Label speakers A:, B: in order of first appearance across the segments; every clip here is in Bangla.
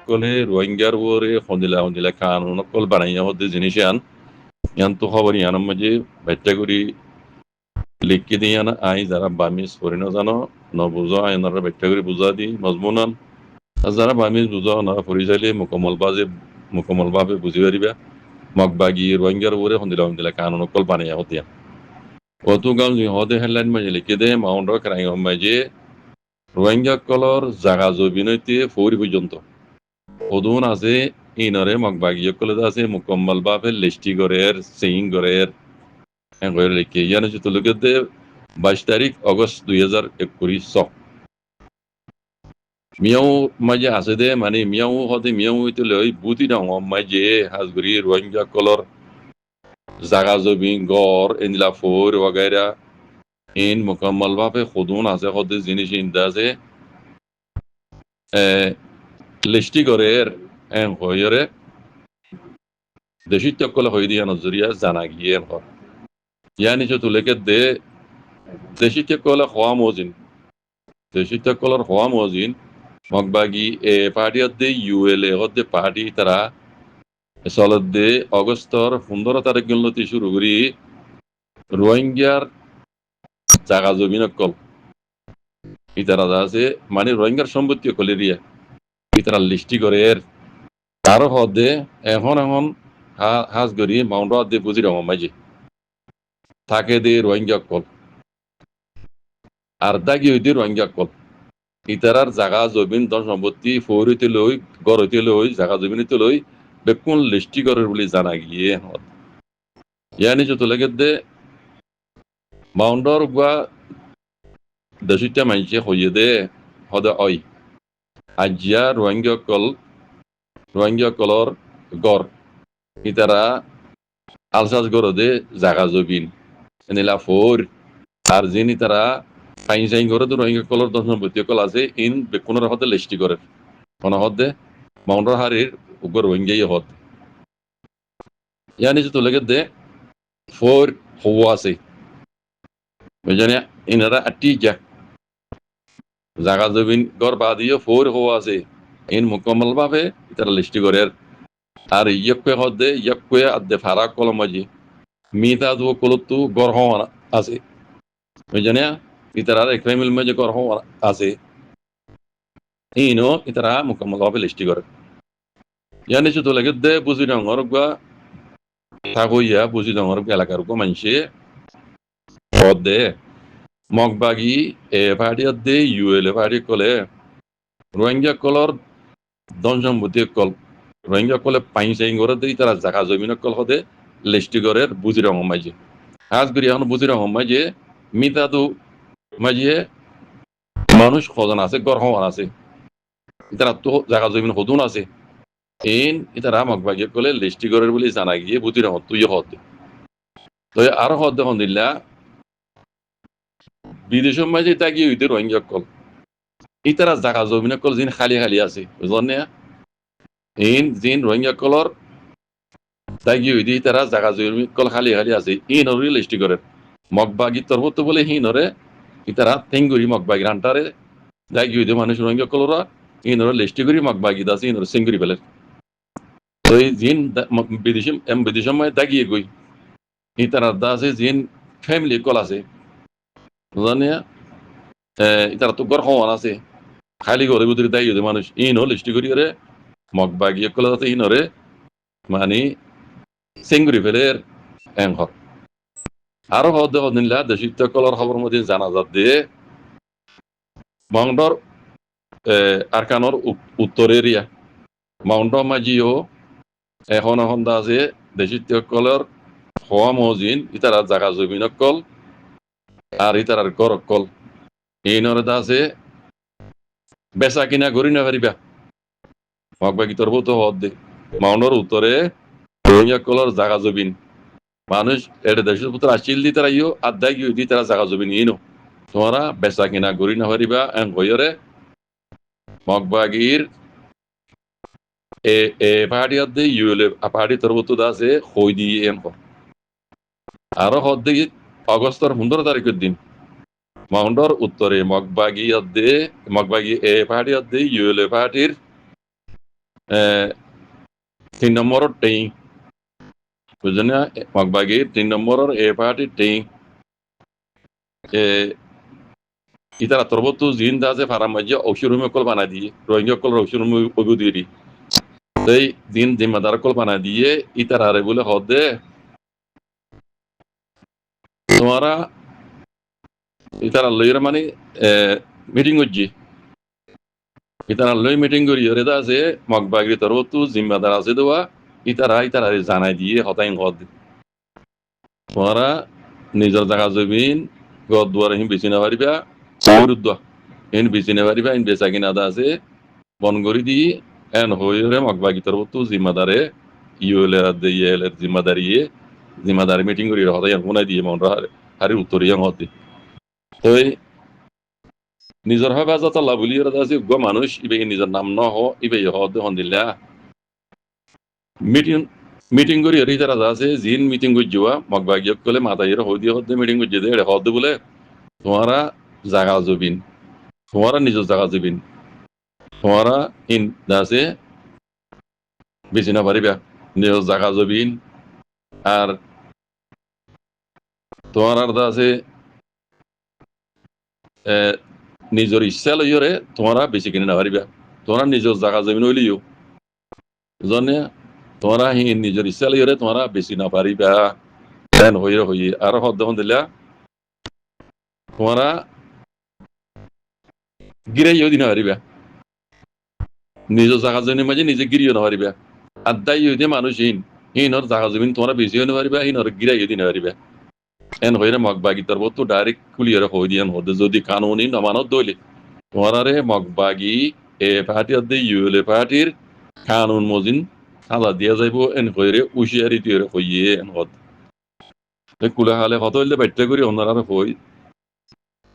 A: কলে রোহিঙ্গার ওরে হন্দিলা হন্দিলা কানুন কল বানাইয়া হদ্দে জিনিস ইয়ান তো খবর ইয়ানোর মাঝে বাচ্চা করি লিখি দিয়ে না আই যারা বামিজ করি না জানো ন বুঝো আইনারা বাচ্চা করে বুঝা দি মজমুনান আর যারা বামিজ বুঝো না পরিচাইলে মুকমল ভাবে বুঝি পারিবা মগবাগি রোহিঙ্গার ওরে হন্দিলা হন্দিলা কানুন কল বানাইয়া হতিয়া অত গাম হদে হেডলাইন মাঝে লিখে দে মাউন্ড ক্রাইং মাঝে রোহিঙ্গা কলর জাগা জবিনৈতে ফৌরি পর্যন্ত অদুন আছে ইনরে মগবাগিয়ে কলে আছে মুকম্মল ভাবে লিস্টি গরের সিং গরের করে লিখে ইয়ানো যে তুলুকে 22 তারিখ অগস্ট 2021 মিয়াও মাঝে আছে দে মানে মিয়াও হতে মিয়াও হইতে লই বুতি ডাঙ মাঝে হাজগুড়ি রোহিঙ্গা কলর জাগা জবিন গড় এনিলা ফোর ওয়াগাইরা ইন মুকম্মল ভাবে খুদুন আছে হতে জিনিস ইন্দা আছে লিস্টি গরের হইরে দেশিত কলে হই দিয়া নজরিয়া জানা গিয়ে হর ইয়ানি যে তুলেকে দে দেশিত কলে হওয়া মজিন দেশিত কলর হওয়া মজিন মগবাগি এ পার্টি দে ইউএলএ হতে পার্টি তারা চলত দে অগস্টর 15 তারিখ গেলতি শুরু করি রোহিঙ্গার জাগা জমিন কল ইতারা আছে মানে রোহিঙ্গার সম্পত্তি কলেরিয়া ইতারা লিস্টি করে এর তারও হদে এখন হাজ করি মাউন্ট দে বুঝি রঙ মাঝে থাকে দে রোহিঙ্গা কল আর দাগি হইতে রোহিঙ্গা কল ইতারার জাগা জমিন ধন সম্পত্তি ফৌর হইতে লই গড় হইতে লই জাগা জমিন হইতে লই বেকুন লিস্টি করে বলে জানা গিয়ে ইয়ানি যত লাগে দে মাউন্টর গুয়া দেশিটা মাইছে হইয়ে দে হদে অই আজিয়া রোহিঙ্গা কলর গড় ইতারা আলসাজ গড় দে জাগা জবিন এনিলা ফোর আর যিনি তারা ফাইন সাইন করে তো রোহিঙ্গা কলর দশ সম্পত্তি কল আছে ইন বেকুনের হতে লিস্টি করে কোন হদে মাউন্টর হারির উগ্র রোহিঙ্গাই হদ ইয়ানি যত লাগে দে ফোর হওয়া আছে বুঝলেন ইনারা আটি যা জাগা জমিন গড় বাদিও ফোর হওয়া আছে ইন মুকম্মল ভাবে তারা লিস্টি করে আর ইয়কে হদে ইয়কে আদে ফারা কলমাজি মিতা দু কলতু গড় হওয়া আছে বুঝলেন ইতারা ক্রাইমিল মাঝে গড় হওয়া আছে ইনো ইতারা মুকম্মল ভাবে লিস্টি করে ইয়ানি যত লাগে দে বুঝি ডাঙর গা থাকইয়া বুঝি ডাঙর এলাকার গো মানুষে হদে মগবাগি এ পার্টি দে ইউএলএ পার্টি কলে রোহিঙ্গা কলর ধন সম্পত্তি কল রোহিঙ্গা কলে পাইন সাইন করে দেই তারা জাগা জমিন কল হদে লিস্টি করে বুঝি রঙ মাঝে আজ করি এখন বুঝি রঙ মাঝে মিতাদু মাঝে মানুষ খজন আছে গড় হওয়ার আছে তারা তো জাগা জমিন হদুন আছে ইন ইতারা মগবাগি কলে লিস্টি করে বলে জানা গিয়ে বুঝি রঙ তুই হদ তো আরো হদ দেখুন দিল্লা বিদেশের মাঝে তাগি হইতে রোহিঙ্গা কল ইতারা জাগা জমিন কল জিন খালি খালি আছে বুঝলেন ইন জিন রোহিঙ্গা কলর তাগি হইতে তারা জাগা জমিন কল খালি খালি আছে ইন হরি লিস্টি করে মগবাগি তরবত বলে হিনরে ইতারা তেঙ্গুরি মগবাগি রান্টারে তাগি হইতে মানুষ রোহিঙ্গা কলরা ইনরে লিস্টি করি মগবাগি দাসি ইনরে সিঙ্গুরি বেলে তো এই জিন বিদেশের মাঝে তাগিয়ে গই ইতারা দাসে জিন ফ্যামিলি কল আছে বুঝলেন ইতারা তো গড় হওয়ান আছে খালি ঘরে ভিতরে দায়ী হতে মানুষ ইনও লিস্টি করি করে মগবাগি কলে যাতে ইনরে মানে সেঙ্গুরি ফেলের হক আরো হদ নিলা দেশিত কলর খবর মধ্যে জানা যাত দিয়ে মাউন্টর আরকানোর উত্তর এরিয়া মাউন্ট মাঝিও এখন আছে দেশিত কলর হওয়া মজিন ইতারা জাগা জমিন কল আর ইতারার গড় কল এই নরদা আছে বেচা কিনা করি না পারিবা মগবাগি তোর বউ তো হদ দে মাউন্টর উত্তরে রোহিঙ্গা কলর জাগা জবিন মানুষ এটা দেশের পুত্র আসিল দি তারা ইও আদায় গিয়ে দি তারা জাগা জবিন ইনো তোমরা বেচা কিনা করি না পারিবা হইরে মগবাগির এ পাহাড়ি দে ইউএলএ পাহাড়ি তোর বউ তো আছে হই দি আরো হদ দেখি আগস্টর 15 তারিখের দিন মাউন্টর উত্তরে মগবাগি এ পার্টি অধ্যে ইউএলএ পার্টির 3 নম্বরের টেই বুঝলেন না মগবাগির 3 নম্বরের এ পার্টির টেই ইতারা তরবতু জিন দাজে ফারামাজ্য ঔষুরুমে কল বানা দিয়ে রোহিঙ্গা কল ঔষুরুমে ওগুদিরি এই দিন জিম্মাদার কল বানা দিয়ে ইতারা আরে বলে হদে তোমারা ইতারা লইরা মানে মিটিং হচ্ছে ইতারা লই মিটিং করি রেদা আছে মগবাগি তরবতু জিম্মাদার আছে দেওয়া ইতারা জানাই দিয়ে হতাইন হদ তোমারা নিজের জায়গা জমিন ঘর দুয়ার হিম বেশি না পারিবা বিরুদ্ধ এন বেশি না পারিবা এন বেচা কিনা আছে বন করি দি এন হইরে মগবাগি তরবতু জিম্মাদারে ইউএল এর জিম্মাদারি মিটিং করি হতাইন শুনাই দিয়ে মন হারি উত্তরিয়াং হতে তো নিজের হয় বাজাত আল্লাহ বলি আছে গ মানুষ ইবে নিজের নাম ন হ ইবে হদ হন দিলা মিটিং করি হরি যারা আছে জিন মিটিং করে যাওয়া মগবাগি কলে মাতাইয়ের হই দিয়ে হদে মিটিং করে যেতে হদ বলে তোমারা জাগা জবিন তোমারা নিজের জাগা জবিন তোমারা ইন আছে বেশি না পারিবা নিজের জাগা জবিন আর তোমার আছে নিজের ইচ্ছা লইরে তোমরা বেশি কিনে না পারিবা তোমরা নিজের জায়গা জমিন হইলিও জনে তোমরা নিজের ইচ্ছা লইরে তোমরা বেশি না পারিবা দেন হইয়ে আর হদ দিলা তোমরা গিরাইও দিন পারিবা নিজের জায়গা জমিনের মাঝে নিজে গিরিও না পারিবা আদাই দিয়ে মানুষ হিনর জায়গা জমিন তোমরা বেশি হইতে পারিবা হিনর গিরাইও দিন পারিবা এন হইরে মগবাগি তোর তো ডাইরেক্ট কুলিয়ারে হই দিয়ান হদে যদি কানুনি নমানত দইলে তোমারে মগবাগি এ পার্টি অধ্যে ইউএলএ পার্টির কানুন মজিন সাজা দিয়া যাইব এন হইরে উশিয়ারি তুই হইয়ে এন হদ কুলা হালে হত হইলে বাইটে করি অন্যরা হই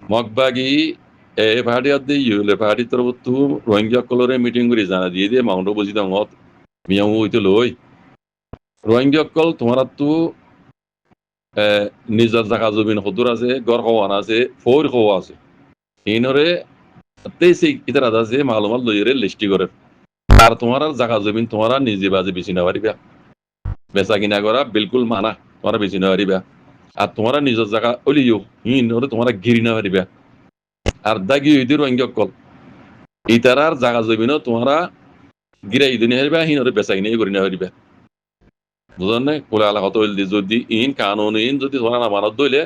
A: মগবাগি এ পার্টি অধ্যে ইউএলএ পার্টি তোর তো রোহিঙ্গা কলরে মিটিং করে জানা দিয়ে দিয়ে মাউন্ট বুঝি দাম হত মিয়াও হইতে লই রোহিঙ্গা কল তোমার তো নিজের জায়গা জমিন হদুর আছে গড় খাওয়ান আছে ফৌর খাওয়া আছে ইনরে ইতারা আছে মালুমাত লইরে লিস্টি করে আর তোমার জায়গা জমিন তোমরা নিজে বাজে বেশি না পারিবা বেচা কিনা করা বিলকুল মানা তোমরা বেশি না পারিবা আর তোমরা নিজের জায়গা অলিও ইনরে তোমরা গিরি না পারিবা আর দাগি হইতে রোহিঙ্গা কল ইতারার জায়গা জমিনও তোমরা গিরাই দিনে হারিবা হিনরে বেচা কিনা করি না পারিবা বুঝলেন না কোলা আলা হত হইল যদি ইন কানুন ইন যদি তোমরা না মানত দইলে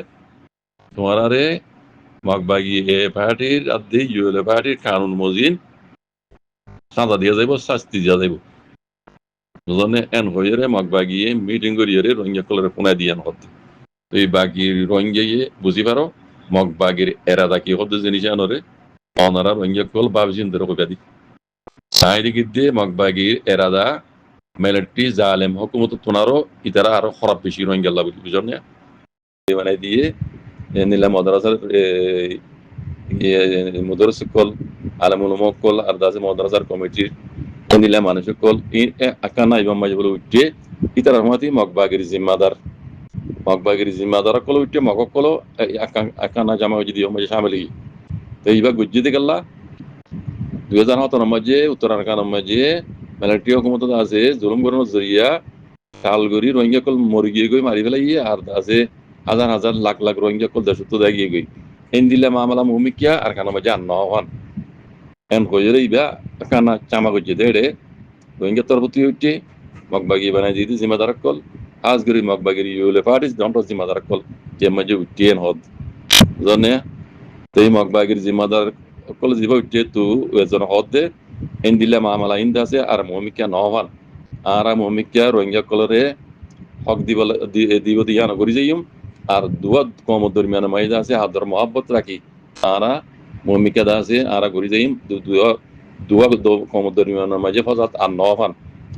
A: তোমার মগবাগি এ পার্টির আদি ইউএলএ পার্টির কানুন মজিন সাজা দিয়া যাইব শাস্তি দিয়া যাইব বুঝলেন এন হইরে মগবাগি মিটিং করিয়ে রোহিঙ্গা কলরে পুনাই দিয়ে হতে এই বাকি রোহিঙ্গা বুঝি পারো মগবাগির এরাদা কি হতে জিনিস আনরে অনারা রোহিঙ্গা কল বাবজিন ধরে কইবা দি তাই দিকে দিয়ে মগবাগির এরাদা মিলিটারি জালেম হুকুমত তোনারও ইতারা আরো খারাপ বেশি রোহিঙ্গা আল্লাহ বলি বুঝলেন না মানে দিয়ে নিলাম মাদ্রাসার মুদরস কল আলমুল কল আর দাসে মাদ্রাসার কমিটির নিলাম মানুষ কল আকানা ইমাম মাঝে বলে উঠে ইতার রহমাতি মগবাগির জিম্মাদার কল উঠে মগ কল আকানা জামা যদি মাঝে সামিল তো এইবার গুজ্জিতে গেলা 2017 মাঝে উত্তরাখণ্ড মাঝে মিলিটারি হুকুমত আছে জুলুম করানোর জরিয়া কালগরি রোহিঙ্গা কল মরি গিয়ে গই মারি ফেলাই আর আছে হাজার হাজার লাখ লাখ রোহিঙ্গা কল দেশ তো দাগিয়ে গই এন দিলে মামলা মুমিকিয়া আর খানা মাঝে আন্ন হন এন হয়ে ইবা কানা চামা করছে দেড়ে রোহিঙ্গা তরফতি হইতে মগবাগি বানাই দিতে জিম্মাদার কল আজগরি মগবাগির ইউএলএ পার্টিস ডন্ট জিম্মাদার কল যে মাঝে উঠিয়েন হদ জানে তেই মগবাগির জিম্মাদার কল জিবা উঠে তু এজন হদ দে এন দিলে মামলা ইন্দা আছে আর মুমিকিয়া নহন আর মুমিকিয়া রোহিঙ্গা কলরে হক দিব দিয়া নগরি যাইম আর দুয়া কম দরমিয়ান মাইদা আছে হাদর মহাব্বত রাখি আরা মুমিকা দা আছে আরা গরি যাইম দুয়া কম দরমিয়ান মাঝে ফজাত আর নহন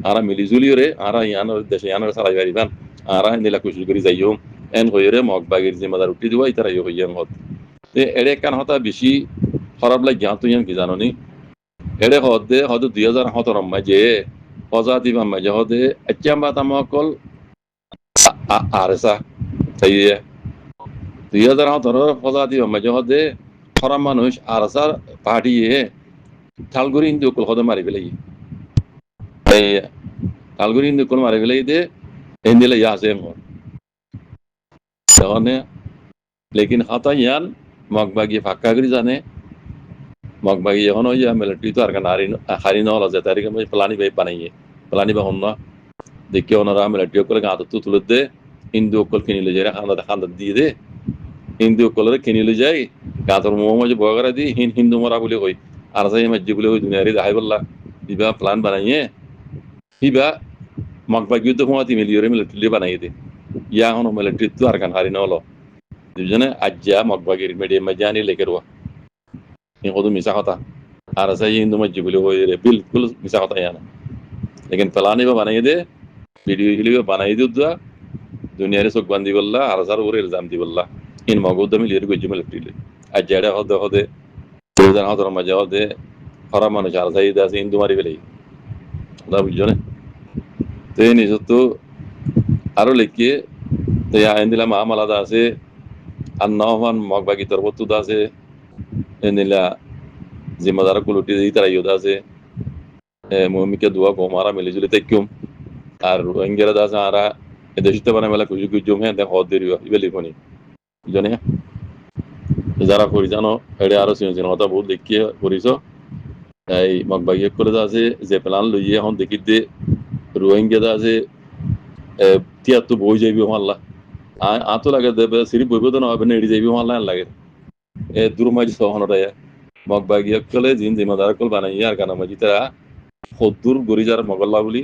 A: আরা মিলিজুলি রে আরা ইয়ানোর দেশে ইয়ানোর সারাই বাড়িবান আরা নিলা কুশল করি যাইম এন হইরে মগবাগির জিম্মাদার উঠি দিবা ইতারা হইয়াম হত এড়ে কান হতা বেশি খারাপ লাগে জ্ঞান তুই কি জাননি এড়ে হদে 2017 মাঝে ফজাতি মাঝে হদে আচ্যাম্বা তামকল আরেসা তাই 2017 ফজাতি মাঝে হদে খরা মানুষ আর আসার পাহাড়িয়ে ঠালগুড়ি হিন্দু কল হদে মারি ফেলাই এই ঠালগুড়ি হিন্দু কল মারি ফেলাই দে এন্দিলে ইয়া আছে তখন লেকিন হাতা ইয়ান মগবাগি ফাক্কা করি জানে মগবাগি এখন ওই মিলিটারি তো আর হারি নহল আছে তারিখ প্লানি বাই বানাইয়ে প্লানি বা হন দেখি ওনারা মিলিটারি করে গাঁত তুলে দে হিন্দু অকল কিনে লে যায় খান্দা দিয়ে দে হিন্দু অকলের কিনে লে যাই গাঁতর মোহ মাঝে বগরা দি হিন্দু মরা বলে কই আর যাই মাঝে বলে ওই দুনিয়ারি দেখাই বললা ইবা প্লান বানাইয়ে ইবা মগবাগি তো হুমাতি মিলিয়রে মিলিটারি বানাইয়ে দে ইয়া এখন মিলিটারি তো আর হারি নহল দুজনে আজ্জা মগবাগির মিডিয়াম মাঝে আনি লেকে রোয়া এই কত মিশা কথা আর যাই হিন্দু মাঝে বলে ওই বিলকুল মিশা কথা ইয়ানা লেকিন প্লানি বা বানাইয়ে দে ভিডিও হিলিও বানাই দিও দুনিয়ারে চোখ বান্ধি বললা আর যার ওরে ইলজাম দি বললা ইন মগদ মিলিয়ে গজ্জি মিলিটারি আর জেডা হদে হদে 2017 মাঝে হদে খরা মানুষ আর যাই আছে হিন্দু মারি ফেলে ওটা বুঝছো না তো এই নিজত তো আরো লেখিয়ে তো আইন দিলাম আম আলাদা আছে আর নহমান মগবাগি তরবতুদা আছে এনিলা জিম্মাদার কুলুটি দিই তারা ইয়োদা আছে মমিকে দোয়া গোমারা মিলিজুলি তেকুম আর রোহিঙ্গারা দাস আরা এদেশিতে বানাই মেলা কুজু কুজুম হ্যাঁ দেখ হদ দেরিও ইবে লিখনি বুঝনে যারা করি জানো এটা আরো চিন কথা বহুত দেখিয়ে করিস এই মগবাগি করে আছে যে প্লান লইয়ে এখন দেখি দে রোহিঙ্গা দা আছে তিয়াত্তর বই যাইবি মাল্লা আতো লাগে দেবে সিরি বইব তো না হবে না এড়ি যাইবি মাল্লা লাগে দুরমাজি সহনটায় মগবাগি কলে জিন জিম্মাদার কল বানাইয়ে আর কানা মাজি তারা সদ্দুর গরিজার মগল্লা বলি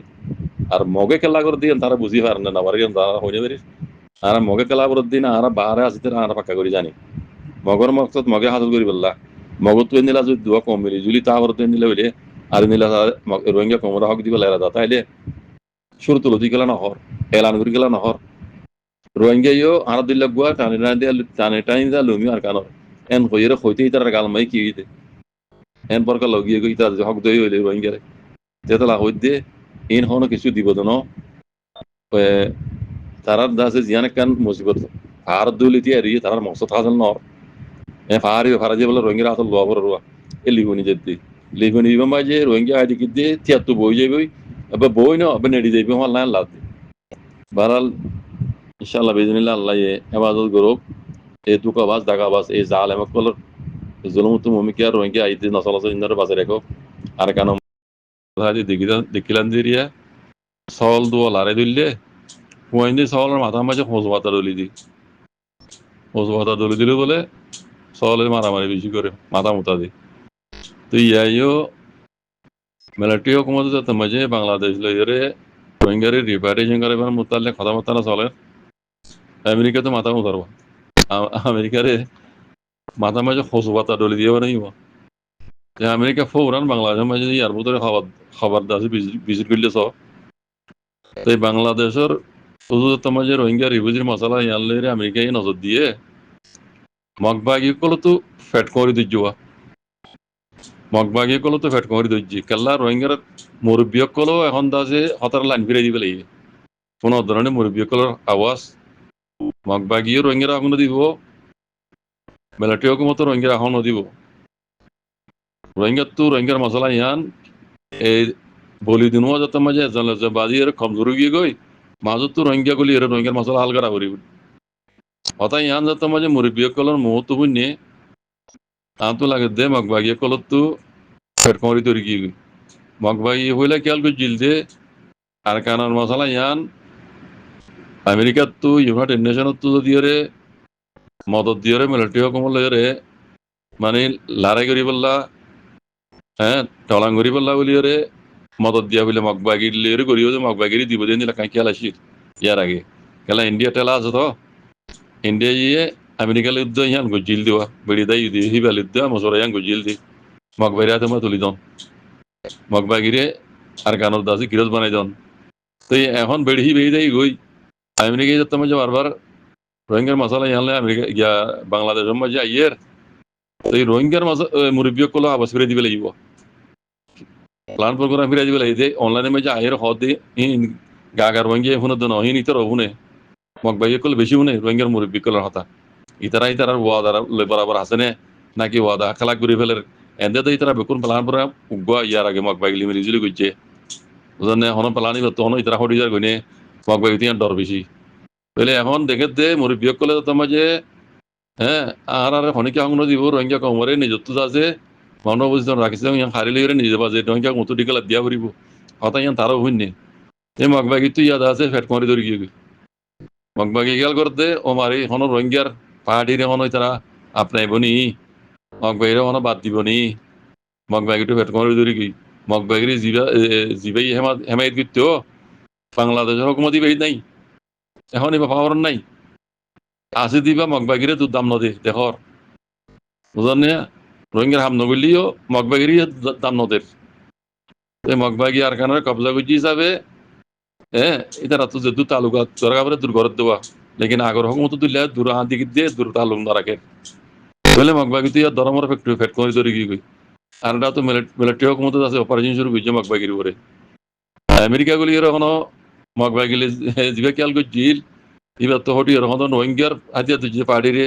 A: আর মগে খেলা করে দিয়ে তারা বুঝি পারে না আবার তারা হয়ে পারিস আর মগে খেলা করে দিন আর বাহারে আসতে আর পাক্কা করে জানি মগর মকসদ মগে হাসল করি বললা মগত তুই নিলা যদি দোয়া কম মিলি জুলি তা তুই নিলে বলে আর নিলা রোহিঙ্গা কমরা হক দিব লেরা তাইলে শুরু তুলতি গেলা নহর এলান করে গেলা নহর রোহিঙ্গা ইও আর দিল্লা গুয়া টানে টানি যা লুমি আর কানো এন হইরে হইতে তার গাল মাই কি হইতে এন পরকা লগিয়ে গই তার হক দই হইলে রোহিঙ্গারে যেতলা হইতে ইন হনো কিছু দিব দন তারার দাসে জিয়ান কান মুসিবত আর দুলিতি আর তারার মকসদ হাসল নর ফারাজি বলে রোহিঙ্গা আসল লোয়াবর রোয়া এ লিগুনি যেতে লিগুনি ইবা যে রোহিঙ্গা আইডি কি দিয়ে তিয়াত্তু বই যাবই আবার বই না আবার নেড়ি যাইবি আমার লাইন লাভ বারাল ইনশাআল্লাহ বিজনিল্লাহ আল্লাহ এবাদত গরব এই দুকাবাজ দাগাবাজ এই জাল এমকল জুলুমত মুমিকিয়া রোহিঙ্গা আইতে নসলাস ইন্দর বাজে রেখো আর কানো দেখিলাম দিরিয়া সল দোয়া লারে দিলে পুয়াইন্দি সলের মাথা মাঝে খোঁজ পাতা দলি দি খোঁজ পাতা দলি দিলে বলে সলের মারামারি বেশি করে মাথা মুতা দি তো ইয়াইও মিলিটারি হুকুমত যাতে মাঝে বাংলাদেশ লইরে রোহিঙ্গারে রিপারেশন করে মুতালে কথা মতো না চলে আমেরিকা তো মাথা মুতারব আমেরিকারে মাথা মাঝে খোঁজ পাতা দলি দিয়ে বানাইব যে আমেরিকা ফৌরান বাংলাদেশের মাঝে ইয়ার ভিতরে খবর দাসি ভিজিট করলে সব তাই বাংলাদেশের মাঝে রোহিঙ্গা রিফিউজির মশলা ইয়ার লইরে আমেরিকায় নজর দিয়ে মগবাগি কলো তো ফেট করে দিজ্জুয়া মগবাগি কলো তো ফেট করে দিজ্জি কেল্লা রোহিঙ্গার মুরব্বী কলো এখন দাসে হতার লাইন ফিরে দিবে লাগে কোনো ধরনের মুরব্বী কলোর আওয়াজ মগবাগিও রোহিঙ্গার এখনো দিব মিলিটারি হুকুমত রোহিঙ্গার এখনো দিব রোহিঙ্গার তো রোহিঙ্গার মশলা ইয়ান এই বলি দিন যত মাঝে বাজি এর কমজোর গিয়ে গই মাজত তো রোহিঙ্গা গুলি এর রোহিঙ্গার মশলা হালকা করি অতা ইয়ান যত মাঝে মুরব্বী কলর মুহূর্ত বুঝনে তো লাগে দে মগবাগি কলত তো ফেট করি তৈরি গিয়ে গই মগবাগি হইলে খেয়াল করে জিল দে আর কানার মশলা ইয়ান আমেরিকার তো ইউনাইটেড নেশনত তো যদি এরে মদত দিয়ে মিলিটারি হুকুমত লইরে মানে লড়াই করি বললা হ্যাঁ টলাং করি বললা বলি ওরে মদত দিয়া বলে মগবাগির লিয়ে করিও যে মগবাগিরি দিব দিন দিলা কাই খেয়াল আসির ইয়ার আগে খেলা ইন্ডিয়া টেলা আছে তো ইন্ডিয়া ইয়ে আমেরিকা যুদ্ধ ইয়ান গজিল দেওয়া বেড়ি দাই দিয়ে হিবাল যুদ্ধ মশলা ইয়ান গজিল দি মগবাগিরি তোমার তুলি দন মগবাগিরে আর গানোর দাসি কিরজ বানাই দন তো এখন বেড়ি বেড়ি দেই গই আমেরিকায় যাতে মাঝে বারবার রোহিঙ্গার মশলা ইয়ানলে আমেরিকা ইয়া বাংলাদেশের মাঝে আইয়ের তো এই রোহিঙ্গার মুরব্বী কলো আবাস ফিরে দিবে লাগিব প্লান প্রোগ্রাম ফিরে দিবে লাগে অনলাইনে মাঝে আয়ের হদ গাগার রোহিঙ্গা এখন ন হিন ইতর হবুনে মগবাগি কল বেশি হুনে রোহিঙ্গার মুরব্বী কলার হতা ইতারার ওয়াদা বরাবর আছে নে নাকি ওয়াদা খেলা করে ফেলের এন্দে তো ইতারা বেকুন প্লান পরা উগ্গা ইয়ার আগে মগ বাইগলি মিলিজুলি করছে বুঝলেন হন প্লানি তখন ইতারা হটি যার গইনে মগ বাইগ তিয়ার ডর বেশি বলে এখন দেখে দে মরি বিয়োগ করলে তোমার যে হ্যাঁ আর হনিকে অঙ্গ দিব রোহিঙ্গা কমরে নিজত্ব আছে মানব বুঝতে রাখিছে ইয়ান হারিলে নিজে বাজে রোহিঙ্গা মতো টিকালা দিয়া ফুরিব হতা ইয়ান তারও হইনে এই মগ বাইগ তো ইয়াদ আছে ফেট করি ধরি গিয়ে মগবাগি গেল করতে ও মারি হন রোহিঙ্গার পাহাড়িরে হন তারা আপনাই বনি মগবাগিরে হন বাদ দিব নি মগবাগিটো ভেট করে ধরি কি মগবাগিরি জিবাই হেমায়ত করতো বাংলাদেশের হুকুমতি বেই নাই এখন এবার পাওয়ার নাই আসি দিবা মগবাগিরে তোর দাম নদে দেখর বুঝলেন না রোহিঙ্গার হাম নগলিও মগবাগিরি দাম নদের মগবাগি আর কানের কবজা করছি হিসাবে হ্যাঁ এটা রাত যে দু তালুকা চরকাবরে দূর ঘর দেওয়া লেকিন আগর হুকুমত দিলে দূর হাত দিকে দিয়ে দূর তালুক না রাখে বলে মগবাগি তুই আর দরমর ফ্যাক্টরি ফেট করে ধরে গিয়ে আর এটা তো মিলিটারি হুকুমত আছে অপারেশন শুরু করছে মগবাগির উপরে আমেরিকা গুলি এরকম মগবাগিলে জিবা খেয়াল করছিল এবার তো হটি এরকম রোহিঙ্গার হাতিয়া তুই পাহাড়িরে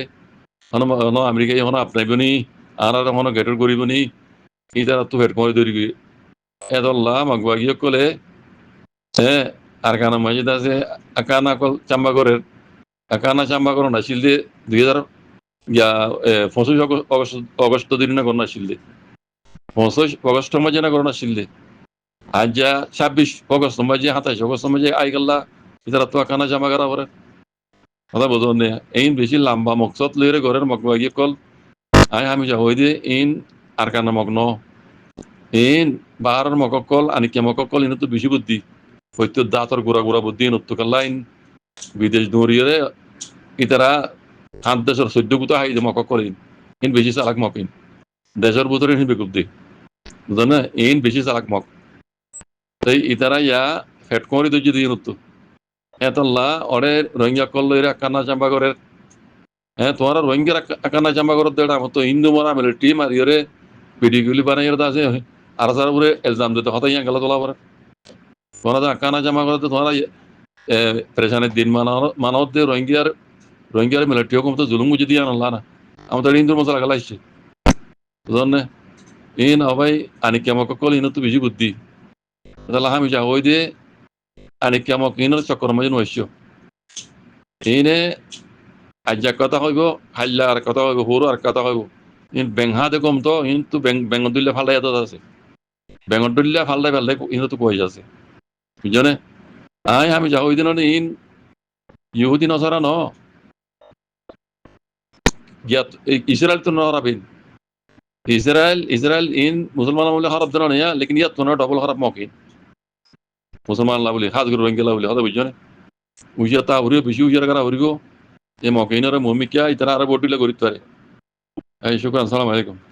A: আমেরিকায় এখন আপনাইব নি আর এখন গেটর করিব নি ইতারা তো ফেট করে ধরে গিয়ে এদল্লা মগবাগিয়ে কলে হ্যাঁ আর কানা মসজিদ আছে আকানা কল চাম্বাগরের আকানা চাম্বাগর নাছিল দে 2025 অগস্ট দিন না করোনা ছিল দে 25 অগস্টের মাঝে না করোনা ছিল দে আজ যা 26 অগস্ট মাঝে 27 অগস্ট মাঝে আই গেল্লা ইতারা তো আকানা চাম্বাগর আবার কথা বোঝো নে এইন বেশি লম্বা মকসদ লইরে ঘরের মগবাগি কল আমি যা হই দে ইন আর কানা মগ্ন ইন বাহারের মককল আনিকে মককল ইন তো বেশি বুদ্ধি হয়তো দাঁতর গোড়া গোড়া বুদ্ধি নতুকাল্লাইন বিদেশ দৌড়িয়ে ইতারা হাত দেশের সদ্য গুতো হাই মক করিন ইন বেশি চালাক মকিন দেশের ভিতরে হিন বেকুব বুঝলেন না ইন বেশি চালাক মক তাই ইতারা ইয়া ফেট করি তো যদি নতু এতল্লা ওরে রোহিঙ্গা করলো এরা কান্না চাম্বা করে হ্যাঁ তোমার রোহিঙ্গার কান্না চাম্বা করে দেড় আমার তো হিন্দু মরা মিলিটারি মারিয়ে ভিডিওগুলি বানাই আছে আর সারা উপরে এলজাম দিতে হতাই গেল তোলা পরে তোমরা তো আকানা জামা করতে তোমরা পরেশানের দিন মানাও দে রোহিঙ্গার মিলিটারি হুকুম তো জুলুম যদি আনলা না আমার তো হিন্দুর মশলা গেলা আসছে বুঝলেন না ইন হবাই আনি কেমক কল ইন তো বেশি বুদ্ধি তাহলে আমি যা হই দিয়ে আনি কেমক ইনের চক্কর মাঝে নইস্য ইনে আজ্জা কথা হইব হাল্লা আর কথা হইব হরু আর কথা হইব ইন বেংহা দেখম তো ইন তো বেঙ্গল দিল্লা ফাল্লাই এত আছে বেঙ্গল দিল্লা ফাল্লাই ইন তো কই আছে বুঝনে আমি যা ওই দিন ইন ইহুদি নসারা ন ইসরায়েল তো নরাবিন ইসরায়েল ইন মুসলমান বলে খারাপ জানা নেই লেকিন ইয়াত তো ডবল খারাপ মকিন মুসলমান লা বলি হাত গুলো রঙ্গেলা বলি হতা বুঝছো না উইয়া তা হরিও বেশি উইয়ার করা হরিগো এ মকিনের মমিকা ইতারা আর বটিলে করিতে পারে শুক্রান সালাম আলাইকুম